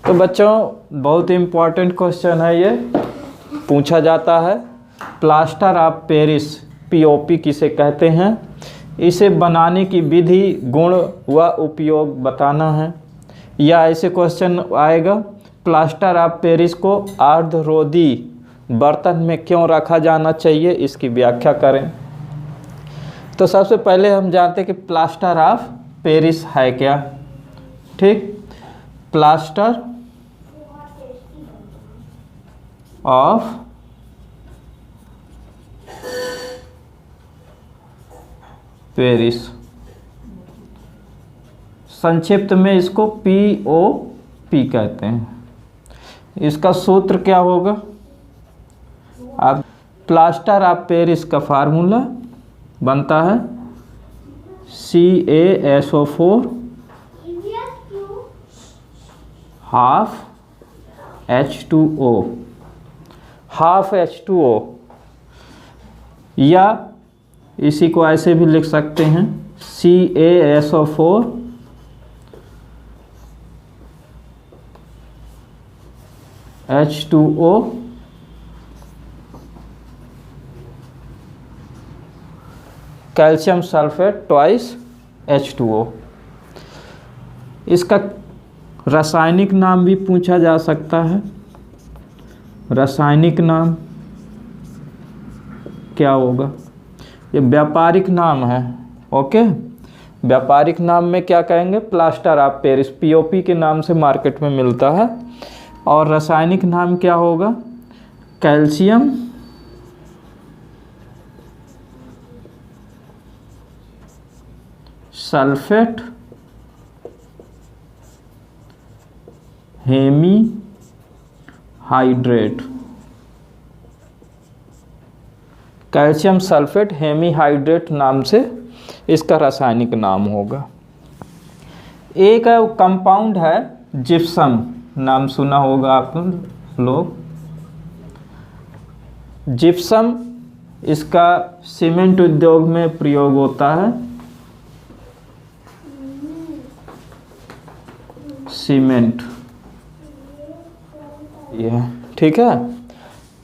तो बच्चों बहुत इम्पॉर्टेंट क्वेश्चन है, ये पूछा जाता है। प्लास्टर ऑफ पेरिस पीओपी किसे कहते हैं, इसे बनाने की विधि, गुण व उपयोग बताना है। या ऐसे क्वेश्चन आएगा, प्लास्टर ऑफ पेरिस को अर्धरोधी बर्तन में क्यों रखा जाना चाहिए, इसकी व्याख्या करें। तो सबसे पहले हम जानते हैं कि प्लास्टर ऑफ पेरिस है क्या। ठीक, प्लास्टर ऑफ पेरिस, संक्षिप्त में इसको पीओपी कहते हैं। इसका सूत्र क्या होगा, आप प्लास्टर ऑफ पेरिस का फार्मूला बनता है CaSO4 half H2O, half H2O, या इसी को ऐसे भी लिख सकते हैं CaSO4 H2O calcium sulphate twice H2O। इसका रासायनिक नाम भी पूछा जा सकता है। रासायनिक नाम क्या होगा, ये व्यापारिक नाम है। ओके, व्यापारिक नाम में क्या कहेंगे, प्लास्टर ऑफ पेरिस पीओपी के नाम से मार्केट में मिलता है। और रासायनिक नाम क्या होगा, calcium sulphate hemihydrate, calcium sulphate hemihydrate नाम से इसका रासायनिक नाम होगा। एक कंपाउंड है जिप्सम, नाम सुना होगा आप लोग। जिप्सम इसका सीमेंट उद्योग में प्रयोग होता है। सीमेंट, ये ठीक है।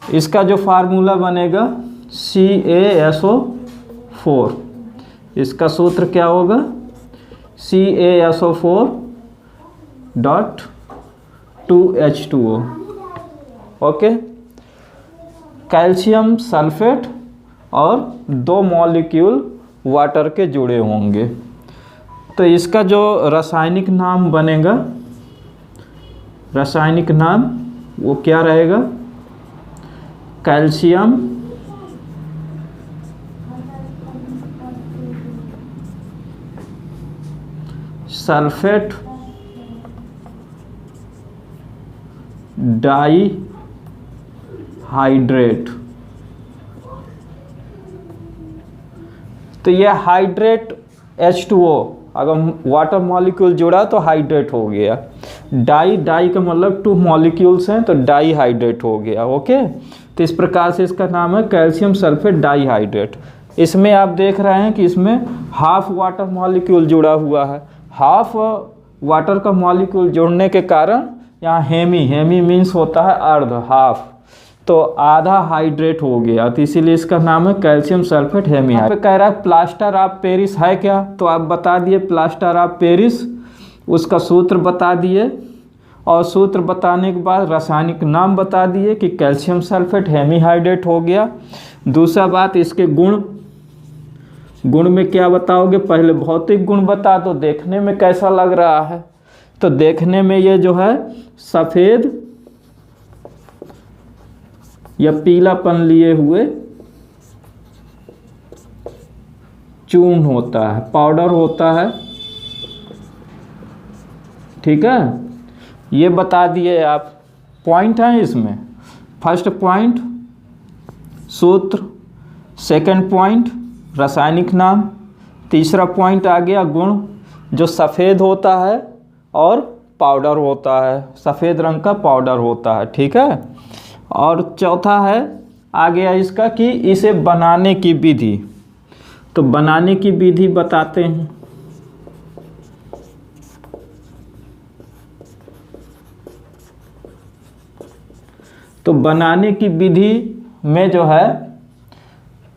इसका जो फार्मूला बनेगा CaSO4, इसका सूत्र क्या होगा, CaSO4.2H2O। ओके, कैल्शियम सल्फेट और 2 मॉलिक्यूल वाटर के जुड़े होंगे। तो इसका जो रासायनिक नाम बनेगा, रासायनिक नाम वो क्या रहेगा, कैल्शियम सल्फेट डाई हाइड्रेट। तो यह हाइड्रेट H2O, अगर वाटर मॉलिक्यूल जुड़ा तो हाइड्रेट हो गया। डाई, डाई का मतलब 2 मॉलिक्यूल्स हैं तो डाई हाइड्रेट हो गया। ओके, तो इस प्रकार से इसका नाम है कैल्शियम सल्फेट डाई हाइड्रेट। इसमें आप देख रहे हैं कि इसमें हाफ वाटर मॉलिक्यूल जुड़ा हुआ है। हाफ वाटर का मॉलिक्यूल जुड़ने के कारण यहाँ हेमी, हेमी मीन्स होता है अर्ध, हाफ, तो आधा हाइड्रेट हो गया, तो इसीलिए इसका नाम है कैल्शियम सल्फेट हेमी हाइड्रेट। कह रहा है प्लास्टर ऑफ पेरिस है क्या, तो आप बता दिए प्लास्टर ऑफ पेरिस, उसका सूत्र बता दिए, और सूत्र बताने के बाद रासायनिक नाम बता दिए कि कैल्शियम सल्फेट हेमी हाइड्रेट हो गया। दूसरा बात, इसके गुण, गुण में क्या बताओगे, पहले भौतिक गुण बता दो, देखने में कैसा लग रहा है। तो देखने में ये जो है सफ़ेद या पीलापन लिए हुए चूर्ण होता है, पाउडर होता है। ठीक है, ये बता दिए आप। पॉइंट हैं इसमें, फर्स्ट पॉइंट सूत्र, सेकंड पॉइंट रासायनिक नाम, तीसरा पॉइंट आ गया गुण, जो सफ़ेद होता है और पाउडर होता है, सफ़ेद रंग का पाउडर होता है। ठीक है, और चौथा है आ गया इसका कि इसे बनाने की विधि। तो बनाने की विधि बताते हैं। तो बनाने की विधि में जो है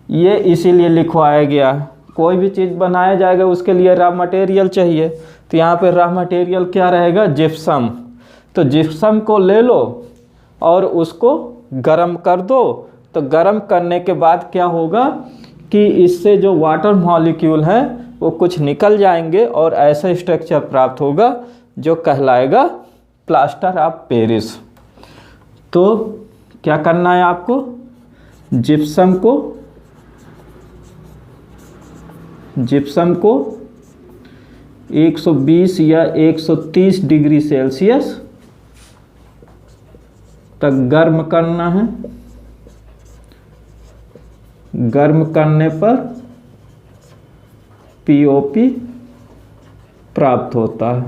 ये इसीलिए लिखवाया गया है। कोई भी चीज़ बनाया जाएगा उसके लिए रॉ मटेरियल चाहिए, तो यहाँ पे रॉ मटेरियल क्या रहेगा, जिप्सम। तो जिप्सम को ले लो और उसको गर्म कर दो। तो गर्म करने के बाद क्या होगा कि इससे जो वाटर मॉलिक्यूल हैं वो कुछ निकल जाएंगे और ऐसा स्ट्रक्चर प्राप्त होगा जो कहलाएगा प्लास्टर ऑफ पेरिस। तो क्या करना है आपको, जिप्सम को 120 या 130 डिग्री सेल्सियस तक गर्म करना है। गर्म करने पर पीओपी प्राप्त होता है।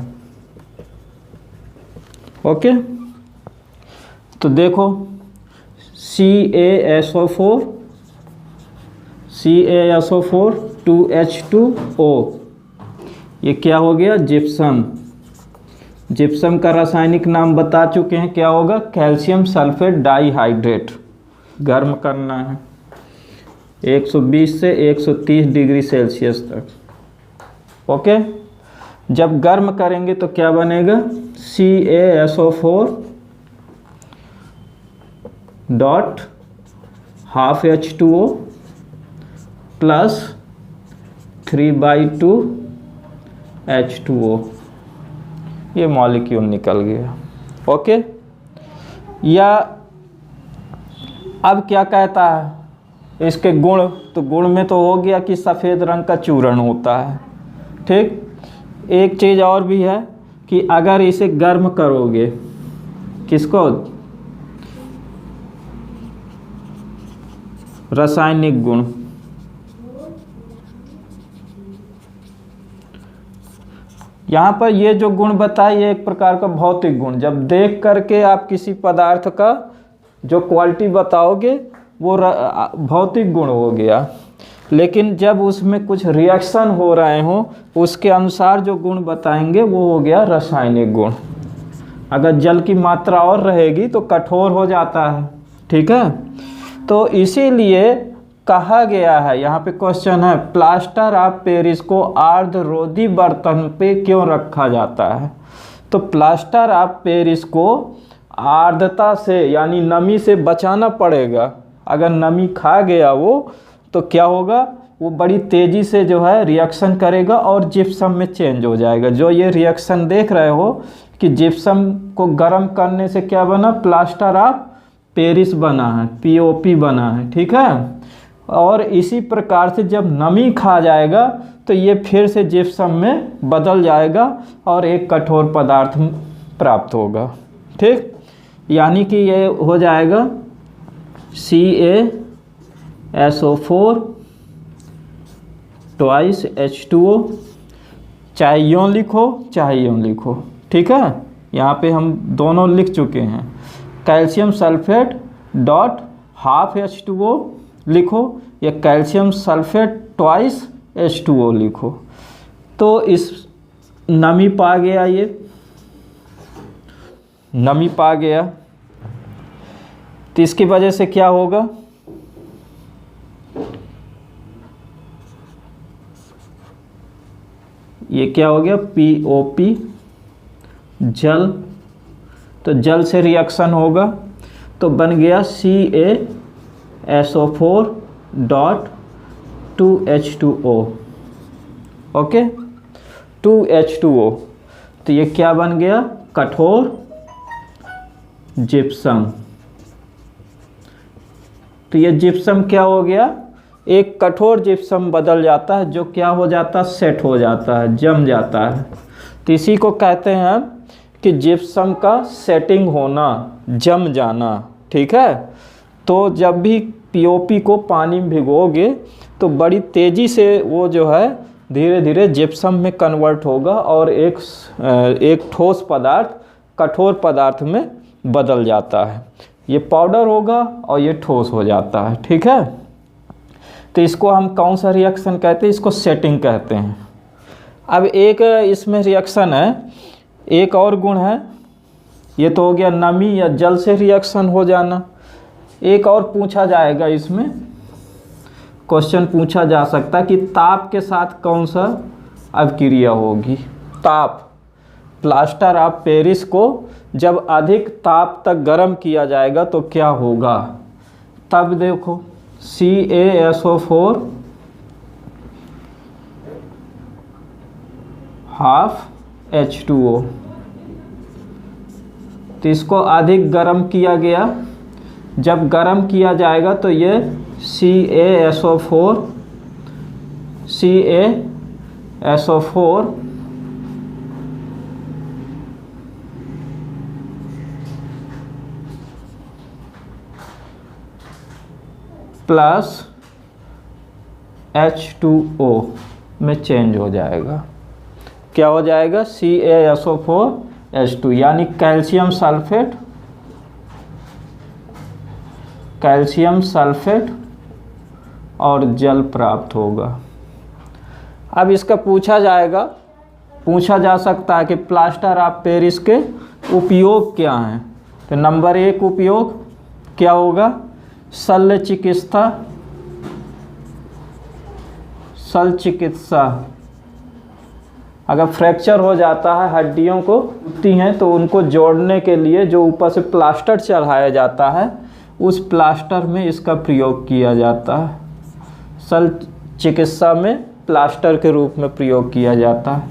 ओके, तो देखो CaSO4 2H2O, ये क्या हो गया, जिप्सम। जिप्सम का रासायनिक नाम बता चुके हैं, क्या होगा, कैल्शियम सल्फेट डाइहाइड्रेट। गर्म करना है 120 से 130 डिग्री सेल्सियस तक। ओके, जब गर्म करेंगे तो क्या बनेगा, CaSO4 dot half H2O plus 3/2 H2O, ये मॉलिक्यूल निकल गया। ओके, या अब क्या कहता है इसके गुण, तो गुण में तो हो गया कि सफ़ेद रंग का चूर्ण होता है। ठीक, एक चीज़ और भी है कि अगर इसे गर्म करोगे, किसको, रासायनिक गुण, यहाँ पर ये जो गुण बताए ये एक प्रकार का भौतिक गुण। जब देख करके आप किसी पदार्थ का जो क्वालिटी बताओगे वो भौतिक गुण हो गया, लेकिन जब उसमें कुछ रिएक्शन हो रहे हों उसके अनुसार जो गुण बताएंगे वो हो गया रासायनिक गुण। अगर जल की मात्रा और रहेगी तो कठोर हो जाता है। ठीक है, तो इसीलिए कहा गया है, यहाँ पे क्वेश्चन है, प्लास्टर ऑफ पेरिस को आर्द्ररोधी बर्तन पे क्यों रखा जाता है। तो प्लास्टर ऑफ पेरिस को आर्द्रता से यानी नमी से बचाना पड़ेगा। अगर नमी खा गया वो तो क्या होगा, वो बड़ी तेज़ी से जो है रिएक्शन करेगा और जिप्सम में चेंज हो जाएगा। जो ये रिएक्शन देख रहे हो कि जिप्सम को गर्म करने से क्या बना, प्लास्टर ऑफ पेरिस बना है, पीओपी बना है। ठीक है, और इसी प्रकार से जब नमी खा जाएगा तो ये फिर से जिप्सम में बदल जाएगा और एक कठोर पदार्थ प्राप्त होगा। ठीक, यानी कि ये हो जाएगा CaSO4 2 H2O, चाहे यूँ लिखो चाहे यूँ लिखो। ठीक है, यहाँ पे हम दोनों लिख चुके हैं। Calcium sulphate dot half H2O लिखो या कैल्शियम सल्फेट 2 H2O लिखो। तो इस नमी पा गया, ये नमी पा गया, तो इसकी वजह से क्या होगा, ये क्या हो गया, पीओपी, जल। तो जल से रिएक्शन होगा तो बन गया CaSO4 dot 2 H2O। Okay, 2 H2O, तो ये क्या बन गया, कठोर जिप्सम। तो ये जिप्सम क्या हो गया, एक कठोर जिप्सम बदल जाता है जो क्या हो जाता है, सेट हो जाता है, जम जाता है। तो इसी को कहते हैं कि जिप्सम का सेटिंग होना, जम जाना। ठीक है, तो जब भी पीओपी को पानी में भिगोगे तो बड़ी तेज़ी से वो जो है धीरे धीरे जिप्सम में कन्वर्ट होगा और एक ठोस पदार्थ कठोर पदार्थ में बदल जाता है। ये पाउडर होगा और ये ठोस हो जाता है। ठीक है, तो इसको हम कौन सा रिएक्शन कहते हैं, इसको सेटिंग कहते हैं। अब एक इसमें रिएक्शन है, एक और गुण है, ये तो हो गया नमी या जल से रिएक्शन हो जाना। एक और पूछा जाएगा, इसमें क्वेश्चन पूछा जा सकता है कि ताप के साथ कौन सा अभिक्रिया होगी। ताप, प्लास्टर ऑफ पेरिस को जब अधिक ताप तक गर्म किया जाएगा तो क्या होगा। तब देखो CaSO4 हाफ H2O, तो इसको अधिक गर्म किया गया, जब गर्म किया जाएगा तो ये CaSO4 प्लस H2O में चेंज हो जाएगा। क्या हो जाएगा, CaSO4H2, यानी कैल्शियम सल्फेट और जल प्राप्त होगा। अब इसका पूछा जा सकता है कि प्लास्टर ऑफ पेरिस के उपयोग क्या हैं। तो नंबर 1 उपयोग क्या होगा, शल्य चिकित्सा। अगर फ्रैक्चर हो जाता है, हड्डियों को टूटती हैं, तो उनको जोड़ने के लिए जो ऊपर से प्लास्टर चढ़ाया जाता है, उस प्लास्टर में इसका प्रयोग किया जाता है। शल्य चिकित्सा में प्लास्टर के रूप में प्रयोग किया जाता है।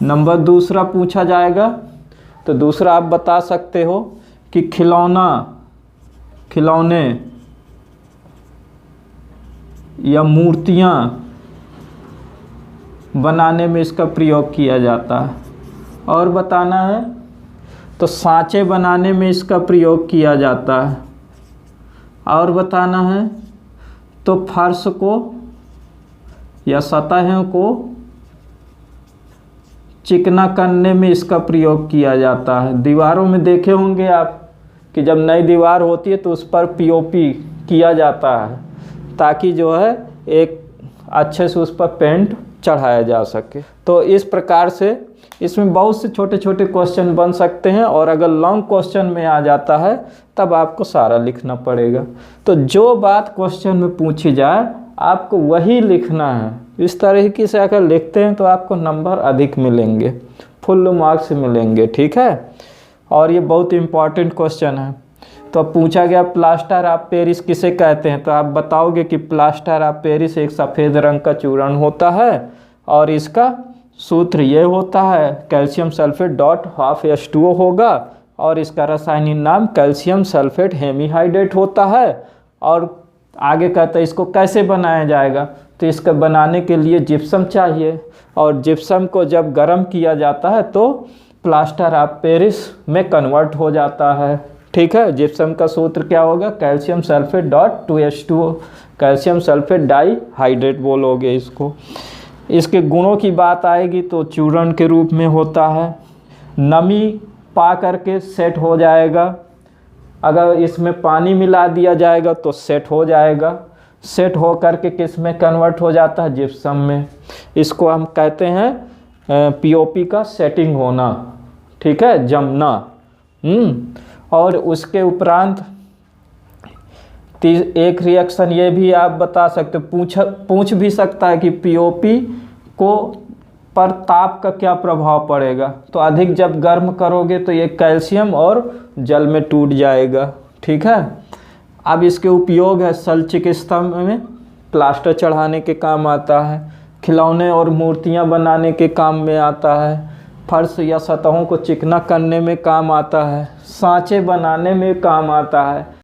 नंबर 2 पूछा जाएगा, तो दूसरा आप बता सकते हो कि खिलौने या मूर्तियाँ बनाने में इसका प्रयोग किया जाता है। और बताना है तो सांचे बनाने में इसका प्रयोग किया जाता है। और बताना है तो फर्श को या सतहों को चिकना करने में इसका प्रयोग किया जाता है। दीवारों में देखे होंगे आप कि जब नई दीवार होती है तो उस पर पीओपी किया जाता है, ताकि जो है एक अच्छे से उस पर पेंट चढ़ाया जा सके। तो इस प्रकार से इसमें बहुत से छोटे छोटे क्वेश्चन बन सकते हैं, और अगर लॉन्ग क्वेश्चन में आ जाता है तब आपको सारा लिखना पड़ेगा। तो जो बात क्वेश्चन में पूछी जाए आपको वही लिखना है। इस तरीके से अगर लिखते हैं तो आपको नंबर अधिक मिलेंगे, फुल मार्क्स मिलेंगे, ठीक है। और ये बहुत इम्पॉर्टेंट क्वेश्चन है। तो अब पूछा गया प्लास्टर ऑफ पेरिस किसे कहते हैं, तो आप बताओगे कि प्लास्टर ऑफ पेरिस एक सफ़ेद रंग का चूर्ण होता है, और इसका सूत्र ये होता है calcium sulphate dot half H2O होगा, और इसका रासायनिक नाम कैल्शियम सल्फेट हेमीहाइड्रेट होता है। और आगे कहता है इसको कैसे बनाया जाएगा, तो इसका बनाने के लिए जिप्सम चाहिए, और जिप्सम को जब गर्म किया जाता है तो प्लास्टर ऑफ पेरिस में कन्वर्ट हो जाता है, ठीक है। जिप्सम का सूत्र क्या होगा, calcium sulphate dot 2H2O, calcium sulphate dihydrate बोलोगे इसको। इसके गुणों की बात आएगी तो चूर्ण के रूप में होता है, नमी पा करके सेट हो जाएगा, अगर इसमें पानी मिला दिया जाएगा तो सेट हो जाएगा, सेट हो करके किस में कन्वर्ट हो जाता है, जिप्सम में। इसको हम कहते हैं पीओपी का सेटिंग होना, ठीक है, जमना। और उसके उपरांत एक रिएक्शन ये भी आप बता सकते हो, पूछ भी सकता है कि पीओपी को पर ताप का क्या प्रभाव पड़ेगा। तो अधिक जब गर्म करोगे तो ये कैल्शियम और जल में टूट जाएगा, ठीक है। अब इसके उपयोग है शल्य चिकित्सा में प्लास्टर चढ़ाने के काम आता है, खिलौने और मूर्तियां बनाने के काम में आता है, फर्श या सतहों को चिकना करने में काम आता है, सांचे बनाने में काम आता है।